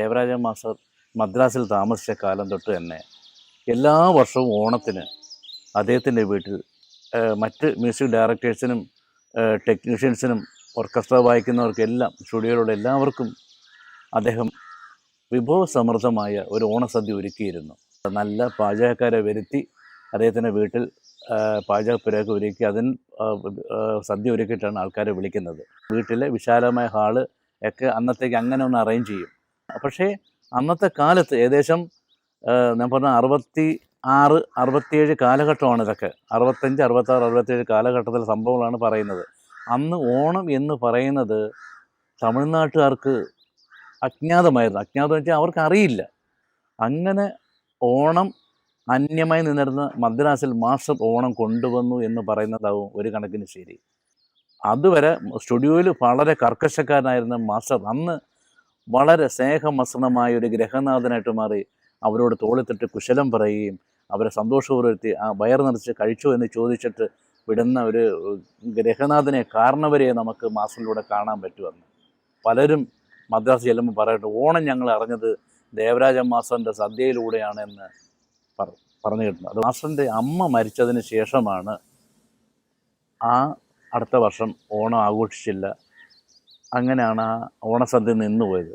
Devaraja master മദ്രാസിൽ താമസിച്ച കാലം തൊട്ട് തന്നെ എല്ലാ വർഷവും ഓണത്തിന് അദ്ദേഹത്തിൻ്റെ വീട്ടിൽ മറ്റ് മ്യൂസിക് ഡയറക്ടേഴ്സിനും ടെക്നീഷ്യൻസിനും ഓർക്കസ്ട്ര വായിക്കുന്നവർക്കെല്ലാം സ്റ്റുഡിയോയിലുള്ള എല്ലാവർക്കും അദ്ദേഹം വിഭവസമൃദ്ധമായ ഒരു ഓണസദ്യ ഒരുക്കിയിരുന്നു. നല്ല പാചകക്കാരെ വരുത്തി അദ്ദേഹത്തിൻ്റെ വീട്ടിൽ പാചകപ്പുരയൊക്കെ ഒരുക്കി അതിന് സദ്യ ഒരുക്കിയിട്ടാണ് ആൾക്കാരെ വിളിക്കുന്നത്. വീട്ടിലെ വിശാലമായ ഹാള് ഒക്കെ അന്നത്തേക്ക് അങ്ങനെ ഒന്ന് അറേഞ്ച് ചെയ്യും. പക്ഷേ അന്നത്തെ കാലത്ത് ഏകദേശം ഞാൻ പറഞ്ഞ 66-67 കാലഘട്ടമാണ് ഇതൊക്കെ. 65, 66, 67 കാലഘട്ടത്തിലെ സംഭവങ്ങളാണ് പറയുന്നത്. അന്ന് ഓണം എന്ന് പറയുന്നത് തമിഴ്നാട്ടുകാർക്ക് അജ്ഞാതമായിരുന്നു. അജ്ഞാതം വെച്ചാൽ അവർക്കറിയില്ല. അങ്ങനെ ഓണം അന്യമായി നിന്നിരുന്ന മദ്രാസിൽ മാസ്റ്റർ ഓണം കൊണ്ടുവന്നു എന്ന് പറയുന്നതാവും ഒരു കണക്കിന് ശരി. അതുവരെ സ്റ്റുഡിയോയിൽ വളരെ കർക്കശക്കാരനായിരുന്ന മാസ്റ്റർ അന്ന് വളരെ സ്നേഹമസൃണമായ ഒരു ഗ്രഹനാഥനായിട്ട് മാറി. അവരോട് തോളിത്തിട്ട് കുശലം പറയുകയും അവരെ സന്തോഷപൂർവ്വത്തി ആ വയർ നിറച്ച് കഴിച്ചു എന്ന് ചോദിച്ചിട്ട് വിടുന്ന ഒരു ഗ്രഹനാഥനെ കാരണവരെ നമുക്ക് മാസ്റ്ററിലൂടെ കാണാൻ പറ്റുമെന്ന് പലരും മദ്രാസ് ചെല്ലുമ്പോൾ പറയട്ടെ, ഓണം ഞങ്ങൾ അറിഞ്ഞത് ദേവരാജ മാസ്റ്ററിൻ്റെ സദ്യയിലൂടെയാണ് എന്ന് പറഞ്ഞു കിട്ടുന്നത്. അത് മാസ്റ്ററിൻ്റെ അമ്മ മരിച്ചതിന് ശേഷമാണ് ആ അടുത്ത വർഷം ഓണം ആഘോഷിച്ചില്ല. അങ്ങനെയാണ് ആ ഓണസദ്യ നിന്നുപോയത്.